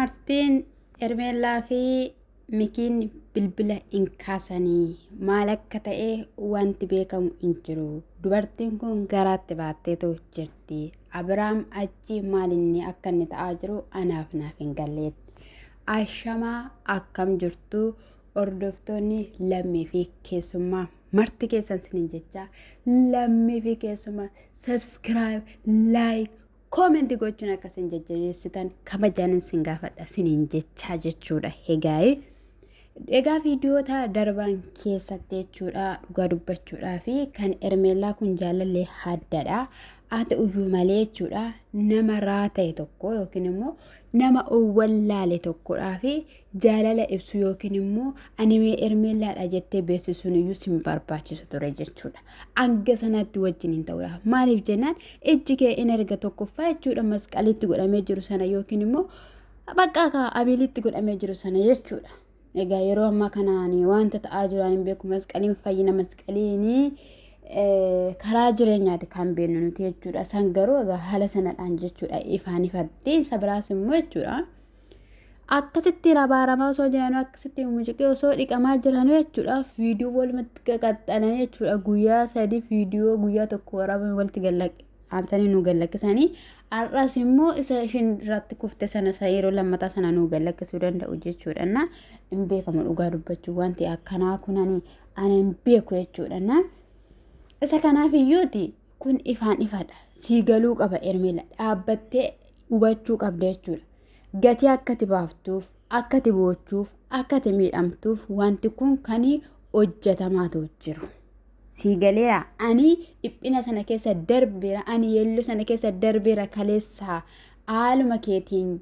Maartiin Ermeellaa fi Mikiin bilbila hin kaasanii maal akka ta'e wanti beekamu hin jiru. Dubartiin kun garaatti baatteetu jirti. Abiraam achi maalinni akka inni ta'aa jiru anaaf hin galleetti. Ashamaa akkam jirtu hordoftoonni lammii fi keessummaa marti keessan sinin jecha lammii fi keessummaa subscribe, like, comment gochuun akkasiin jajjabeessitan kabajaan sin gaafadha sinin jechaa jechuudha. Egaa viidiyoota darban keessatti jechuudha dhugaa dubbachuudhaa fi kan Ermeellaa kun jaalallee haddadha. Haa ta'uyyuu malee jechuudha nama raata'e tokko yookiin immoo nama wallaalee tokkodhaa fi jaalala ibsu yookiin immoo animee Ermeellaadha jettee beeksisuun iyyuu sin barbaachisu ture jechuudha. Hanga sanatti wajjin hin ta'udha. Maaliif jennaan ijji kee in erga tokkoffaa jechuudha masqalitti godhamee jiru sana yookiin immoo bakka abilitti godhamee jiru sana jechuudha. Egaa yeroo ammaa kanaan wanta ta'aa jiran hin beeku masqaliin fayyina masqaliini karaa jireenyaati kan beeknu nuti jechuudha. San garuu egaa haala sanadhaan jechuudha ifaan ifatti isa biraas immoo jechuudha. Akkasitti rabaaramaa osoo jiranuu akkasitti mucuqee osoo dhiqamaa jiranuu jechuudha viidiyoo walumatti qaxxalan jechuudha. Guyyaa 3 viidiyoo guyyaa tokko waraabame walitti aansanii nu gallakkisanii har'as immoo isa ishin irratti kufte sana yeroo lammataa sana nu gallakkisuu danda'u jechuudha. Na hin beekamu dhugaa dubbachuu wanti akkanaa kunani ani hin beeku jechuudha. Isa kanaaf iyyuuti kun ifaan ifadha. Sii galuu qaba Ermeellaa dhaabbattee hubachuu qabda jechuudha. Gatii akkati baaftuuf, akkati boochuuf, akkati miidhamtuuf wanti kun kan hojjetamaatu jiru. Sii galeera ani dhiphina sana keessa darbeera ani yeelloo sana keessa darbeera kaleessaa haaluma keetiin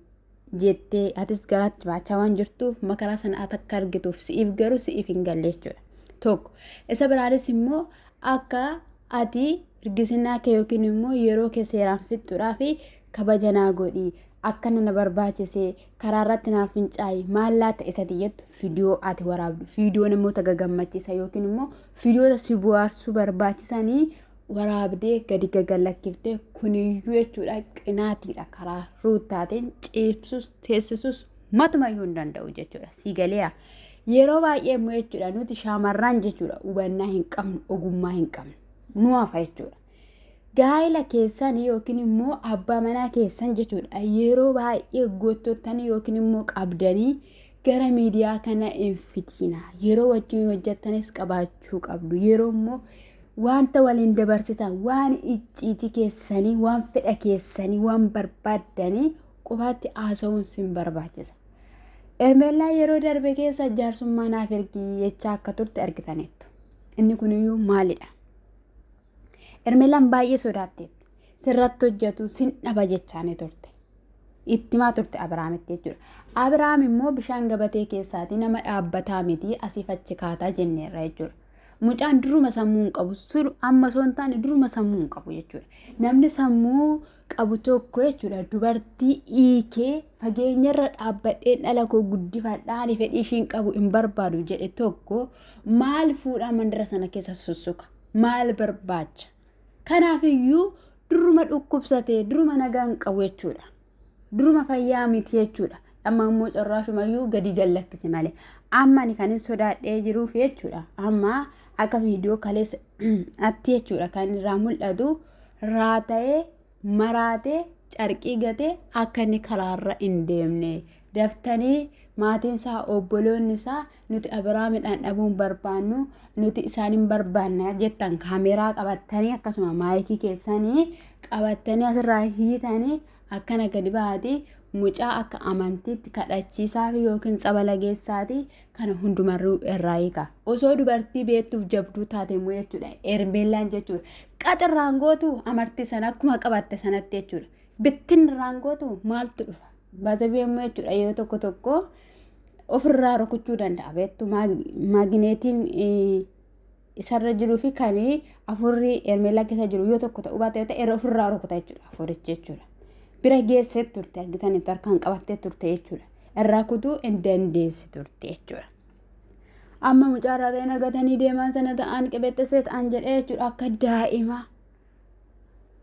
jettee atis garaatti baachaa waan jirtuuf makaraa sana akka argituuf si'iif garuu si'iif hin galle jechuudha. Tokko isa biraanis immoo akka ati hirgisinaa kee yookiin immoo yeroo kee seeraan fixuudhaa fi kabajanaa godhii akka na barbaachise karaa irratti naaf fincaayi maal laata isati jettu viidiyoo ati waraabdu viidiyoo namoota gagammachiisa yookiin immoo viidiyoota si bu'aarsuu barbaachisanii waraabdee gadi gagallakkifte kuniyyuu jechuudha qinaatiidha karaa ruutaatiin ciibsus teessisus matumayyuu hin danda'u jechuudha. Sii galeera yeroo baay'ee immoo jechuudha nuti shaamarran jechuudha hubannaa hin qabnu ogummaa hin qabnu nu hafa jechuudha. Gaa'ela keessan yookiin immoo abbaa manaa keessan jechuudha yeroo baay'ee goottotanii yookiin immoo qabdanii gara miidiyaa kana hin fidina. Yeroo wajjin hojjettanis qabaachuu qabdu. Yeroo immoo wanta waliin dabarsitan waan icciitii keessanii waan fedha keessanii waan barbaaddanii qofaatti haasa'uun sin barbaachisa. Ermeellaa yeroo darbe keessa jaarsummaa naaf ergi jechaa akka turte argitaniittu. Inni kuniyyuu maalidha? Ermeellaan baay'ee sodaatteetti. Sirratti hojjetu sin dhaba jechaanii turte. Ittimaa turte Abiraamitti jechuudha. Abiraam immoo bishaan gabatee keessaati nama dhaabbataa miti asiif achi kaataa jenneerra jechuudha. Mucaan duruma sammuu hin qabu. Amma osoo hin taane duruma sammuu hin qabu jechuudha. Namni sammuu qabu tokko jechuudha dubartii hiikee fageenyarra dhaabbadhee dhala koo guddifadhaan fedhii ishiin qabu hin barbaadu jedhe tokko maal fuudhaa mandara sana keessa sussuka? Maal barbaacha? Kanaaf iyyuu duruma dhukkubsatee duruma nagaa hin qabu jechuudha. Duruma fayyaa miti jechuudha. Amma immoo carraashumayyuu gadi gallakkise malee. Amma ani kan sodaadhee jiruuf jechuudha. Amma akka viidiyoo kaleessa atti jechuudha kan irraa mul'atu raata'ee maraatee carqii gatee akka inni karaarra hin deemne daftanii maatiin isaa obboloonni isaa nuti Abiraamidhaan dhabuun barbaannu nuti isaan hin barbaanna jettan kaameeraa qabattanii akkasuma maayikii keessanii qabattanii asirraa hiitanii akkana gadi baatee mucaa akka amantiitti kadhachiisaa fi yookiin tsabala geessaati kana hundumarruu irraa hiika. Osoo dubartii beektuuf jabduu taate immoo jechuudha Ermeellaan jechuudha qaxirraan gootu amartii sana akkuma qabatte sanatti jechuudha. Bittin raangootu maaltu dhufa? Baasabee immoo jechuudha yeroo tokko tokko ofirraa rukuchuu danda'a. Beektu maagineetiin isarra jiruu fi kan afurri Ermeellaa keessa jiru yoo tokko ta'uu baate yeroo ofirraa rukuta jechuudha afurichi jechuudha. Bira geessee turte argitanii harkaan qabattee turte jechuudha. Irraa kutuu hin dandeessi turte jechuudha. Amma mucaarraa ta'e nagatanii deeman sana ta'an qabeettesee ta'an jedhee jechuudha akka daa'ima.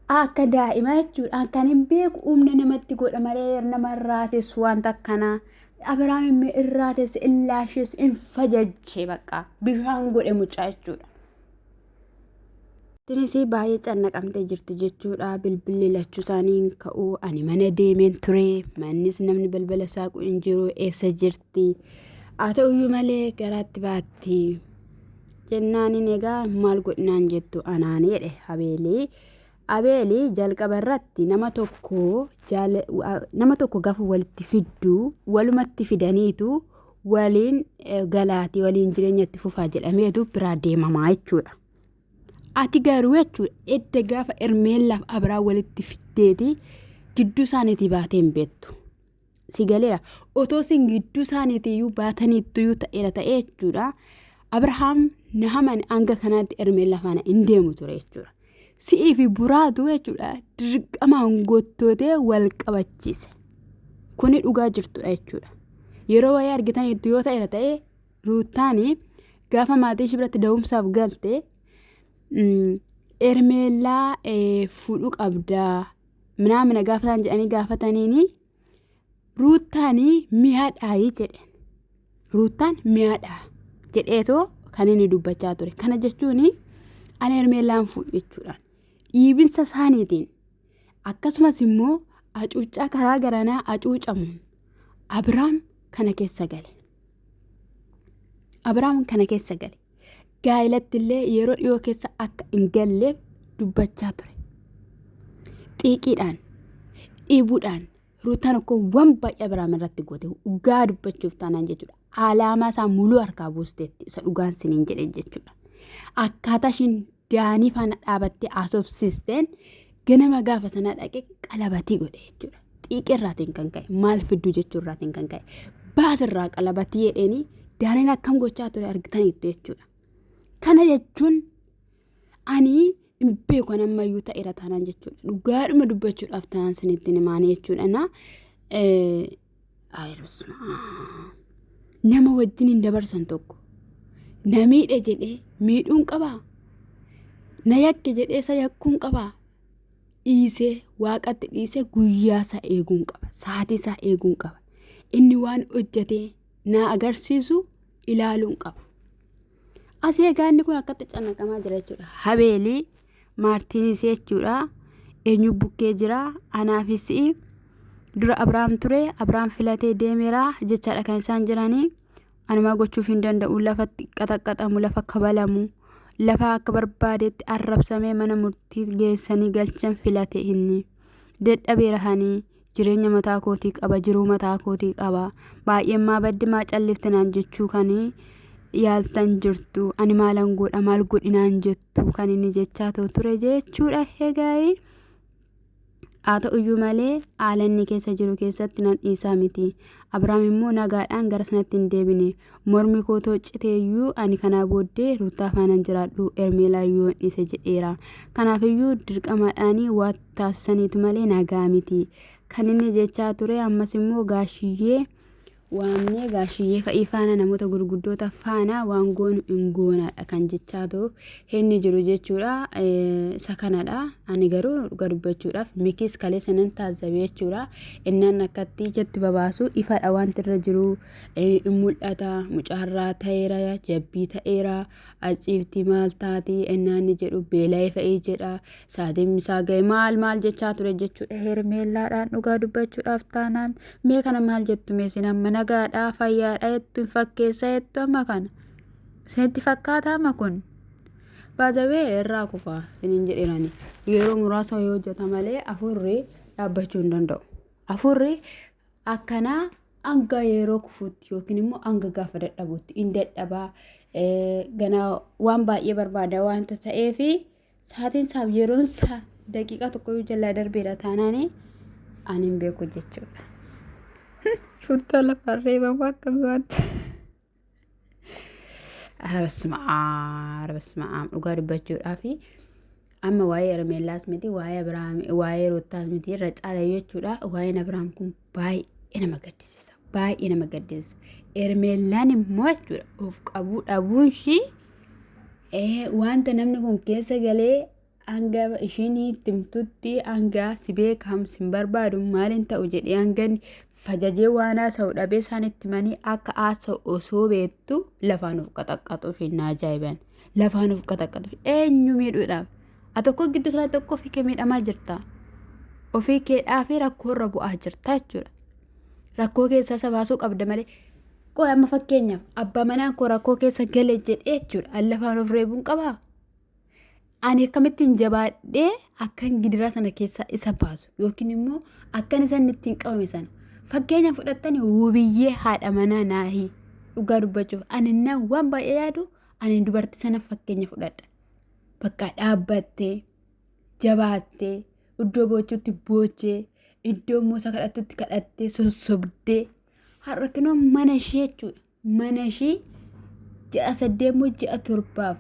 akka daa'ima jechuudha. Kan hin beeku humna namatti godha malee namarraates wanta akkanaa. Abiraam immoo irraates illaashes hin fajajjee bakka bishaan godhe mucaa jechuudha. Tinis baay'ee cannaqamtee jirti jechuudha. Bilbilli lachuu isaanii hin ka'u. Ani mana deemeen ture. Mannis namni balbala saaqu hin jiru. Eessa jirti? Haa ta'uyyuu malee garaatti baatti. Jennaaniin egaa maal godhinaan jettu anaanii jedhe Abeelii. Abeelii jalqaba irratti nama tokko gaafa walitti fidduu walumatti fidaniitu waliin galaatii waliin jireenyatti fufaa jedhameetu biraa deemamaa jechuudha. Ati garuu jechuudha edda gaafa Ermeellaaf Abiraam walitti fiddeeti gidduu isaaniitii baatee hin beektu. Si galeera otoo isin gidduu isaaniitiiyyuu baataniittuyuu ta'eera ta'ee jechuudha. Abiraam nahaman hanga kanaatti Ermeellaa faana hin deemu ture jechuudha. Si'ii fi buraatu jechuudha dirqamaan gottootee wal qabachiise. Kuni dhugaa jirtudha jechuudha. Yeroo wayii argitaniitu yoo ta'eera ta'ee Ruutaanii gaafa maatii ishee biratti da'umsaaf galte Ermeellaa fuudhuu qabdaa minaa gaafatan jedhanii gaafataniini Ruutaanii mi'aadhaayii jedhan. Ruutaan mi'aadhaa jedheetoo kan inni dubbachaa ture. Kana jechuun ani Ermeellaan fuudhu jechuudhaan dhiibinsa isaaniitiin akkasumas immoo hacuuccaa karaa garanaa hacuucamuun Abiraam kana keessa gale. Abiraam kana keessa gale. Gaa'ilatti illee yeroo dhiyoo keessa akka hin galleef dubbachaa ture. Xiiqiidhaan dhiibuudhaan Ruutaan akkoo waan baay'ee Abiraam irratti goote dhugaa dubbachuuf taanaan jechuudha. Alaamaa isaa muluu harkaa buusteetti isa dhugaan siniin jedhe jechuudha. Akkaataa ishiin daanii faana dhaabattee asoofsisteen ganama gaafa sana dhaqee qalabatii godhe jechuudha. Xiiqii irraatiin kan ka'e maal fidduu jechuu irraatiin kan ka'e baasirraa qalabatii jedheeni daaniin akkam gochaa ture argitaniitu jechuudha. Kana jechuun ani hin beeku ammayyuu ta'eera taanaan jechuudha. Dhugaadhuma dubbachuudhaaf taanaan sinitti himaanii jechuudha. Nama wajjin hin dabarsan tokko na miidhe jedhee miidhuun qabaa? Na yakke jedhee isa yakkuun qabaa? Dhiisee waaqatti dhiisee guyyaa isaa eeguun qaba. Saatii isaa eeguun qaba. Inni waan hojjetee na agarsiisu ilaaluun qaba. Asii egaa inni kun akkatti cannaqamaa jira jechuudha. Abeelii Maartiinis jechuudha. Eenyu bukkee jira? Anaafis dura Abiraam ture. Abiraam filatee deemeera jechaadha kan isaan jiranii. Anumaa gochuuf hin danda'u lafatti qaxaqqaxamu lafa kabalamu lafa akka barbaadetti arrabsamee mana murtii geessanii galchan filate inni. Dadhabeera hani jireenya mataa kootii qaba jiruu mataa kootii qaba. Baay'een maa baddi maa callifte naan jechuu kanii yaaltan jirtu. Ani maalan godha maal godhinaan jettu kan inni jechaa ture jechuudha. Egaa haa ta'uyyuu malee haala inni keessa jiru keessatti nan dhiisaa miti. Abiraam immoo nagaadhaan gara sanatti hin deebine. Mormi koo citeeyyuu ani kanaa booddee Ruutaa faanaan jiraadhu Ermeellaa yoo dhiise jedheera. Kanaafiyyuu dirqamaadhaanii waa taasisaniitu malee nagaa miti. Kan inni jechaa ture ammas immoo gaashiyyee waamnee gaashiyyee fa'ii faana namoota gurguddoota faana waan goonu hin goonaadha kan jechaa inni jiru jechuudha. Isa kanadha. Ani garuu dhugaa dubbachuudhaaf Mikiis kalee sanan taasisabee jechuudha. Innaan akkatti ijatti babaasu ifadha wanti irra jiru hin mul'ata. Mucaarraa ta'eera jabbii ta'eera aciifti maal taati innaan jedhu beela'ee fa'ii jedha. Saatiin isaa ga'e maal jechaa ture jechuudha. Ermeellaadhaan dhugaa dubbachuudhaaf taanaan mee kana maal jettu meesin amma nagaadhaa fayyaadhaa jettu fakkeessa jettu amma kana isinitti fakkaata amma kun baazawee irraa kufaa isiniin jedheerani. Yeroo muraasa yoo hojjeta malee afurri dhaabbachuu hin danda'u. Afurri akkanaa hanga yeroo kufuutti yookiin immoo hanga gaafa dadhabuutti hin dadhabaa. Ganaa waan baay'ee barbaada wanta ta'eefi saatiin isaaf yeroon isaa daqiiqaa tokko jalaa darbeera taanaani ani hin beeku jechuudha. Ruutaa lafarree bahu akkamitti Arbasmaa'am dhugaa dubbachuudhaaf amma waa'ee Ermeellaas miti waa'ee Abiraam waa'ee Ruutaas miti irra caala jechuudha. Waa'een Abiraam kun baay'ee nama gaddisiisa. Baay'ee nama gaddisiisa. Ermeellaan immoo jechuudha of qabuu dhabuun ishii wanta namni kun keessa galee hanga ishiin timtutti hanga si beekam sin barbaadu maalin ta'u jedhee hangan fajajee waan haasa'u dhabee isaanitti manii akka haasa'u osoo beektu lafaan of qaxaqqatuuf hin ajaa'iban. Lafaan of qaxaqqatuuf eenyu miidhuudhaaf ati tokko gidduu sana tokko ofii kee miidhamaa jirta. Ofii keedhaa fi rakkoorra bu'aa jirta jechuudha. Rakkoo keessa isa baasuu qabda malee. Qoy amma fakkeenyaaf abbaa manaa koo rakkoo keessa gale jedhee jechuudha. An lafaan of reebuun qabaa. Ani akkamittiin jabaadhee akkan gidiraa sana keessa isa baasu yookiin immoo akkan isaan ittiin qabame sana. Fakkeenya fudhattanii wubiyyee haadha manaa naahii dhugaa dubbachuuf ani nan waan baay'ee yaadu ani dubartii sana fakkeenya fudhadha. Bakka dhaabbattee jabaattee iddoo boochuutti boochee iddoo moosa kadhattutti kadhattee sossobdee har'a kinoo mana ishee jechuudha. Mana ishee ji'a 8 moo ji'a 7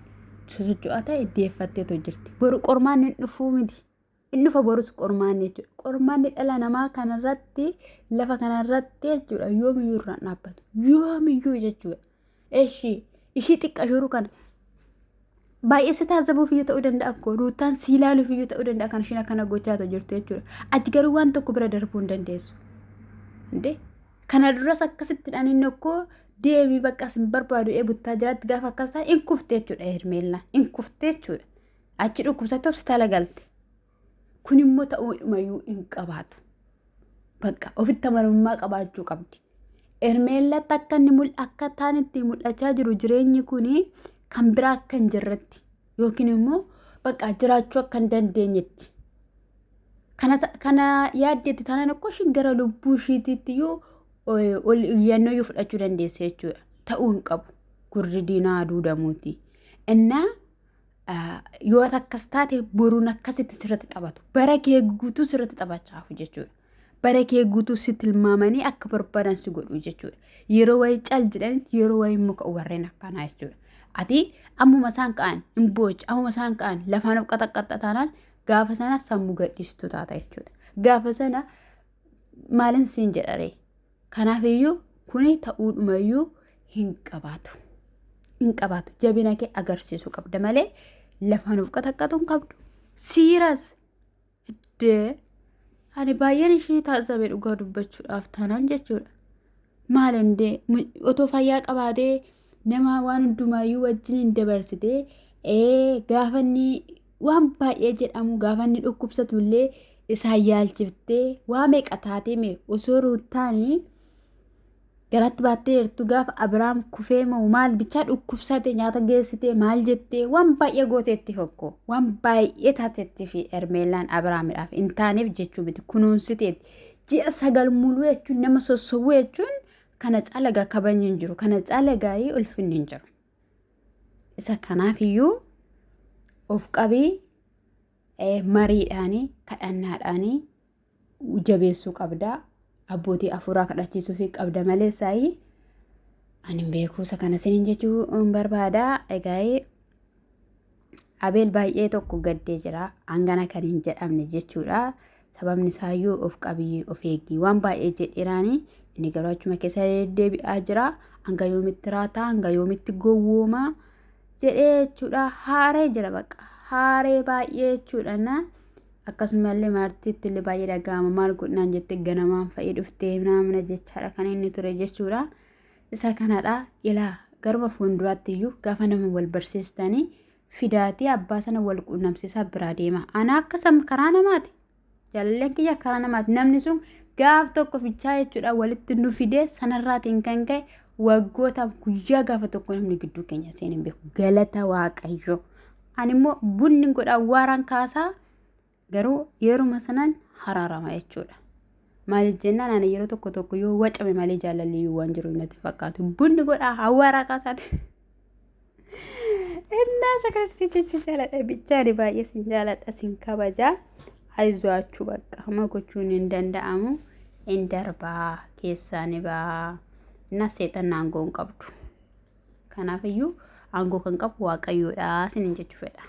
sosocho'aa ta'e deeffatteetu jirti. Boru qormaan hin dhufuu miti. Inni dhufa borus qormaan jechuudha. Qormaan dhala namaa kanarratti lafa kanarratti jechuudha yoomiyyuu irraan dhaabbatu. Yoomiyyuu jechuudha. Ishii xiqqashuru kana baay'ee si taasifamuuf iyyuu ta'uu danda'a akkoo ruutaan si ilaaluuf iyyuu ta'uu danda'a kan ishiin akkana gochaa jirtu jechuudha. Ati garuu waan tokko bira darbuu hin dandeessu. Kana duras akkasitti dhanin akkoo deebii bakka sin barbaadu buttaa jiraatti gaafa akkas ta'e in kuftee jechuudha Hermeellaan. In kuftee jechuudha. Achi dhukkubsattee hospitaala galte. Kun immoo ta'uumayyuu hin qabaatu. Bakka ofitti amanamummaa qabaachuu qabdi. Hermeellaatti akka inni akka taanitti mul'achaa jiru jireenyi kuni kan biraa akka hin jirretti yookiin immoo bakka jiraachuu akka hin dandeenyetti. Kana yaaddeetti taanaan akkoo isheen gara lubbuu ishiitiitti iyyuu ol iyyannoo iyyuu fudhachuu dandeesse jechuudha. Ta'uu hin qabu. Gurri diinaa duudamuuti. Innaa yoo akkas taate boruun akkasitti sirratti taphatu. Bara kee guutuu sirratti taphachaafu jechuudha. Bara kee guutuu si tilmaamanii akka barbaadan si godhu jechuudha. Yeroo wayii cal jedhanitti yeroo wayii immoo ka'u warreen akkanaa jechuudha. Ati ammuma isaan ka'an hin boochi ammuma isaan ka'an lafaan of qaxaqqaxataanaan gaafa sana sammuu gadhiistu taata jechuudha. Gaafa sana maalin siin jedharee kanaafiyyuu kuni ta'uudhumayyuu hin qabaatu. Hin qabaatu. Jabina kee agarsiisuu qabda malee lafaan of qaxaqqatu hin qabdu. Siiras ani baay'een ishee taasifame dhugaa dubbachuudhaaf taanaan jechuudha. Maalindee otoo fayyaa qabaatee nama waan hundumaayyuu wajjin dabarsitee gaafa inni waan baay'ee jedhamu gaafa inni dhukkubsatu illee isaan yaalchiftee waa meeqa taatee mee osoo ruutaanii garatti baattee jirtu gaafa Abiraam kufee moo maal bichaa dhukkubsate nyaata geessitee maal jettee waan baay'ee gooteetti fokkoo waan baay'ee taateetti fi Hermeellaan Abiraamidhaaf hin taaneef jechuu miti kunuunsiteetti ji'a 9 muluu jechuun nama sossobuu jechuun kana caalagaa kabajni hin jiru kana caalagaayii ulfinni hin jiru. Isa kanaafiyyuu of qabii mariidhaanii kadhannaadhaanii jabeessuu qabdaa. Abbootii afuuraa kadhachiisuu fi qabda malee saayii ani beekuusa kana sinin jechuu barbaada. Egaa Abeel baay'ee tokko gaddee jira hangana kan hin jedhamne jechuudha. Sababni isaayyuu of qabii of eeggii waan baay'ee jedhiraanii inni garuu achuma keessa deddeebi'aa jira. Hanga yoomitti raataa hanga yoomitti gowwoomaa jedhee jechuudha. Haaree jira bakka haaree baay'ee jechuudha. Akkasumallee maartiitti illee baay'ee dhaga'ama maal godhnaan jettee ganamaan fa'ii dhuftee namna jechaadha kan inni ture jechuudha. Isa kanadha ilaa garuma fuulduraatti iyyuu gaafa nama wal barsiistanii fidaatii abbaa sana wal quunnamsiisaa biraa deema. Ana akkasam karaa namaati. Jaalalleen kiyya karaa namaati. Namni sun gaaf tokko fichaa jechuudha walitti nu fidee sanarraatiin kan ka'e waggootaaf guyyaa gaafa tokko namni gidduu keenya seenin beeku. Galata Waaqayyoo. Ani immoo bunni godhaa waaraan kaasaa garuu yeruma sanaan haraarama jechuudha. Maaliif jennaan ani yeroo tokko yoo wacame malee jaalalli waan jiru natti fakkaatu. Bunni godhaa hawaaraa kaasaati. Innaa sakaritti jechisiisaadha bichaani baay'ee sin jaaladha sin kabajaa. Aizuachuu bakka hama gochuun hin danda'amu hin darbaa keessaani baa na seexan aangoo hin qabdu. Kanaafiyyuu aangoo kan qabu Waaqayyoodha sinin jechuu fedha.